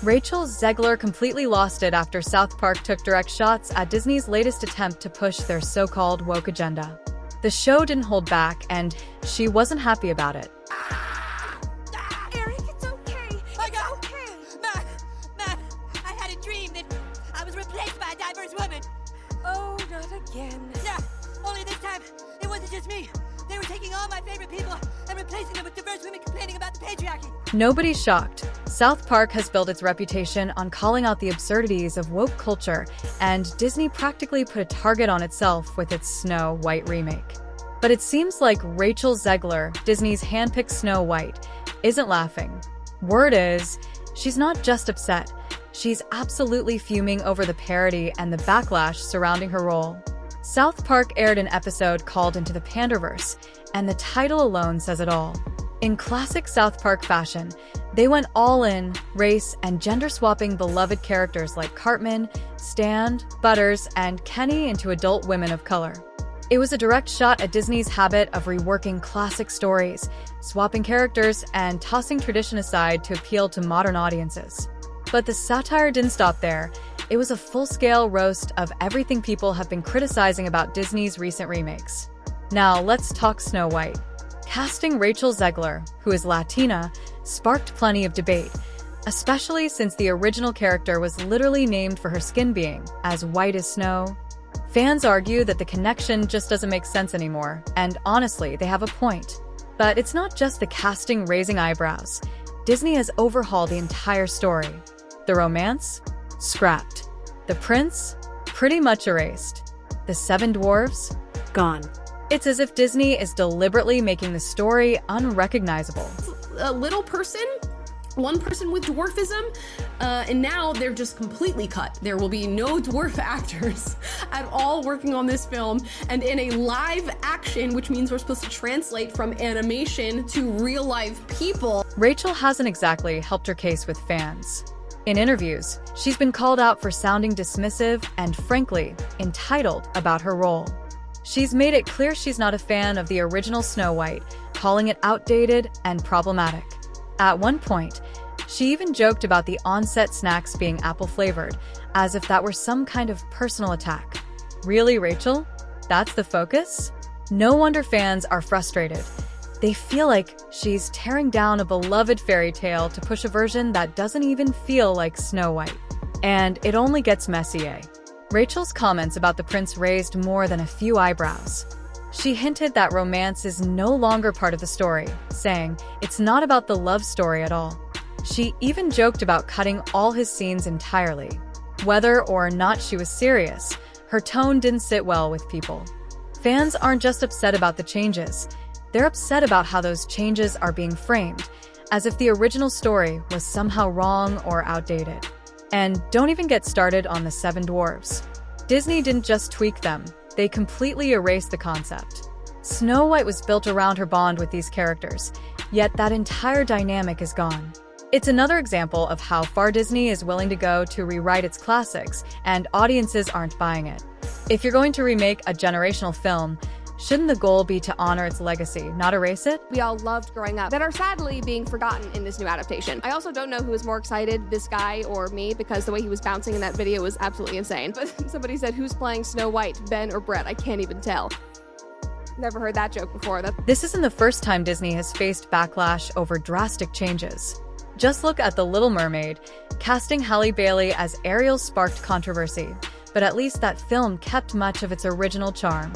Rachel Zegler completely lost it after South Park took direct shots at Disney's latest attempt to push their so-called woke agenda. The show didn't hold back, and she wasn't happy about it. Eric, it's okay. It's okay. Ma, I had a dream that I was replaced by a diverse woman. Oh, not again. Yeah, only this time, it wasn't just me. They were taking all my favorite people and replacing them with diverse women complaining about the patriarchy. Nobody's shocked. South Park has built its reputation on calling out the absurdities of woke culture, and Disney practically put a target on itself with its Snow White remake. But it seems like Rachel Zegler, Disney's handpicked Snow White, isn't laughing. Word is, she's not just upset, she's absolutely fuming over the parody and the backlash surrounding her role. South Park aired an episode called Into the Panderverse, and the title alone says it all. In classic South Park fashion, they went all in, race and gender-swapping beloved characters like Cartman, Stan, Butters, and Kenny into adult women of color. It was a direct shot at Disney's habit of reworking classic stories, swapping characters, and tossing tradition aside to appeal to modern audiences. But the satire didn't stop there. It was a full-scale roast of everything people have been criticizing about Disney's recent remakes. Now, let's talk Snow White. Casting Rachel Zegler, who is Latina, sparked plenty of debate, especially since the original character was literally named for her skin being as white as snow. Fans argue that the connection just doesn't make sense anymore, and honestly, they have a point. But it's not just the casting raising eyebrows. Disney has overhauled the entire story. The romance? Scrapped. The prince? Pretty much erased. The 7 dwarves? Gone. It's as if Disney is deliberately making the story unrecognizable. A little person, one person with dwarfism, and now they're just completely cut. There will be no dwarf actors at all working on this film, and in a live action, which means we're supposed to translate from animation to real life people. Rachel hasn't exactly helped her case with fans. In interviews, she's been called out for sounding dismissive and, frankly, entitled about her role. She's made it clear she's not a fan of the original Snow White, calling it outdated and problematic. At one point, she even joked about the on-set snacks being apple-flavored, as if that were some kind of personal attack. Really, Rachel? That's the focus? No wonder fans are frustrated. They feel like she's tearing down a beloved fairy tale to push a version that doesn't even feel like Snow White. And it only gets messy, eh? Rachel's comments about the prince raised more than a few eyebrows. She hinted that romance is no longer part of the story, saying it's not about the love story at all. She even joked about cutting all his scenes entirely. Whether or not she was serious, her tone didn't sit well with people. Fans aren't just upset about the changes. They're upset about how those changes are being framed, as if the original story was somehow wrong or outdated. And don't even get started on the 7 dwarves. Disney didn't just tweak them, they completely erased the concept. Snow White was built around her bond with these characters, yet that entire dynamic is gone. It's another example of how far Disney is willing to go to rewrite its classics, and audiences aren't buying it. If you're going to remake a generational film, shouldn't the goal be to honor its legacy, not erase it? We all loved growing up that are sadly being forgotten in this new adaptation. I also don't know who is more excited, this guy or me, because the way he was bouncing in that video was absolutely insane. But somebody said, who's playing Snow White, Ben or Brett? I can't even tell. Never heard that joke before. This isn't the first time Disney has faced backlash over drastic changes. Just look at The Little Mermaid. Casting Halle Bailey as Ariel sparked controversy, but at least that film kept much of its original charm.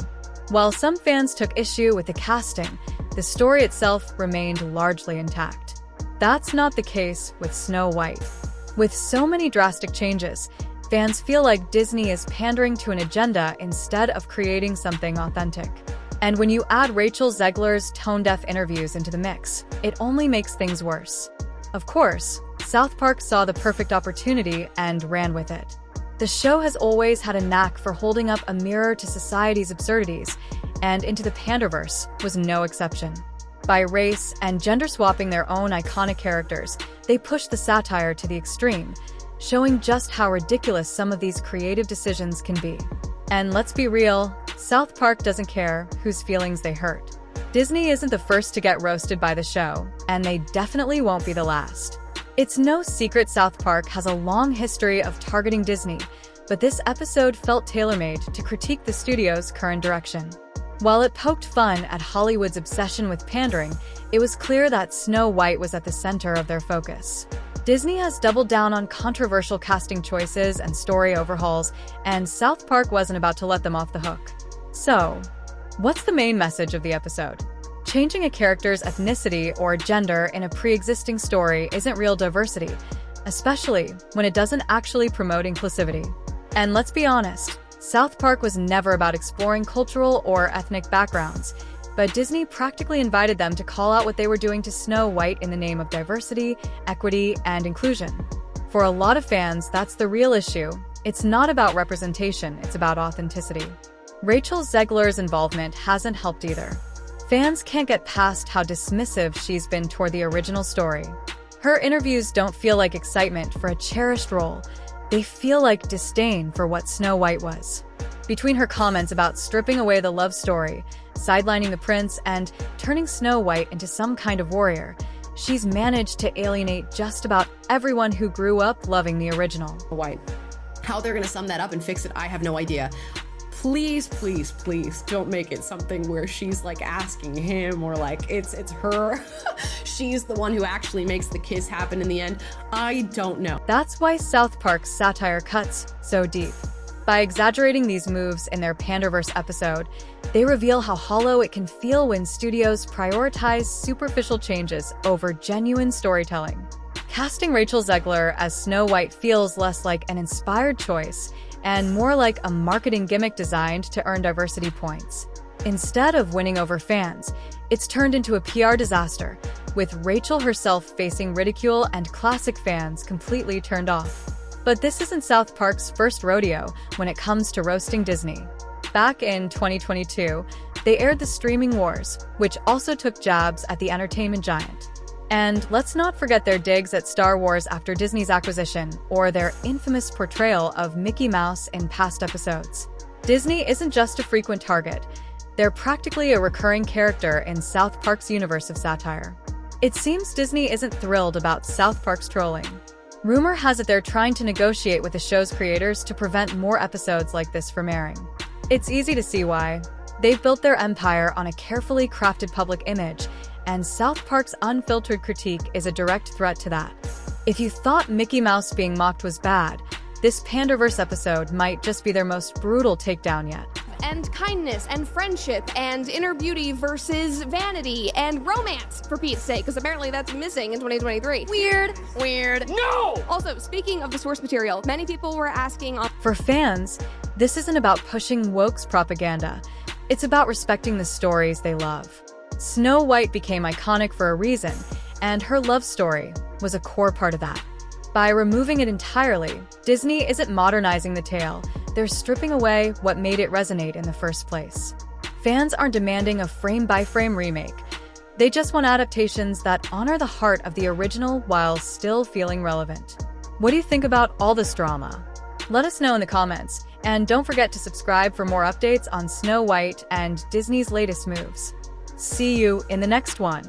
While some fans took issue with the casting, the story itself remained largely intact. That's not the case with Snow White. With so many drastic changes, fans feel like Disney is pandering to an agenda instead of creating something authentic. And when you add Rachel Zegler's tone-deaf interviews into the mix, it only makes things worse. Of course, South Park saw the perfect opportunity and ran with it. The show has always had a knack for holding up a mirror to society's absurdities, and Into the Panderverse was no exception. By race and gender swapping their own iconic characters, they pushed the satire to the extreme, showing just how ridiculous some of these creative decisions can be. And let's be real, South Park doesn't care whose feelings they hurt. Disney isn't the first to get roasted by the show, and they definitely won't be the last. It's no secret South Park has a long history of targeting Disney, but this episode felt tailor-made to critique the studio's current direction. While it poked fun at Hollywood's obsession with pandering, it was clear that Snow White was at the center of their focus. Disney has doubled down on controversial casting choices and story overhauls, and South Park wasn't about to let them off the hook. So, what's the main message of the episode? Changing a character's ethnicity or gender in a pre-existing story isn't real diversity, especially when it doesn't actually promote inclusivity. And let's be honest, South Park was never about exploring cultural or ethnic backgrounds, but Disney practically invited them to call out what they were doing to Snow White in the name of diversity, equity, and inclusion. For a lot of fans, that's the real issue. It's not about representation, it's about authenticity. Rachel Zegler's involvement hasn't helped either. Fans can't get past how dismissive she's been toward the original story. Her interviews don't feel like excitement for a cherished role. They feel like disdain for what Snow White was. Between her comments about stripping away the love story, sidelining the prince, and turning Snow White into some kind of warrior, she's managed to alienate just about everyone who grew up loving the original. White. How they're gonna sum that up and fix it, I have no idea. Please, please, please don't make it something where she's like asking him or like it's her. She's the one who actually makes the kiss happen in the end. I don't know. That's why South Park's satire cuts so deep. By exaggerating these moves in their Panderverse episode, they reveal how hollow it can feel when studios prioritize superficial changes over genuine storytelling. Casting Rachel Zegler as Snow White feels less like an inspired choice and more like a marketing gimmick designed to earn diversity points. Instead of winning over fans, it's turned into a PR disaster, with Rachel herself facing ridicule and classic fans completely turned off. But this isn't South Park's first rodeo when it comes to roasting Disney. Back in 2022, they aired The Streaming Wars, which also took jabs at the entertainment giant. And let's not forget their digs at Star Wars after Disney's acquisition, or their infamous portrayal of Mickey Mouse in past episodes. Disney isn't just a frequent target. They're practically a recurring character in South Park's universe of satire. It seems Disney isn't thrilled about South Park's trolling. Rumor has it they're trying to negotiate with the show's creators to prevent more episodes like this from airing. It's easy to see why. They've built their empire on a carefully crafted public image, and South Park's unfiltered critique is a direct threat to that. If you thought Mickey Mouse being mocked was bad, this Panderverse episode might just be their most brutal takedown yet. And kindness and friendship and inner beauty versus vanity and romance, for Pete's sake, because apparently that's missing in 2023. Weird. No! Also, speaking of the source material, many people were asking on— For fans, this isn't about pushing woke's propaganda. It's about respecting the stories they love. Snow White became iconic for a reason, and her love story was a core part of that. By removing it entirely, Disney isn't modernizing the tale, they're stripping away what made it resonate in the first place. Fans aren't demanding a frame-by-frame remake. They just want adaptations that honor the heart of the original while still feeling relevant. What do you think about all this drama? Let us know in the comments, and don't forget to subscribe for more updates on Snow White and Disney's latest moves. See you in the next one.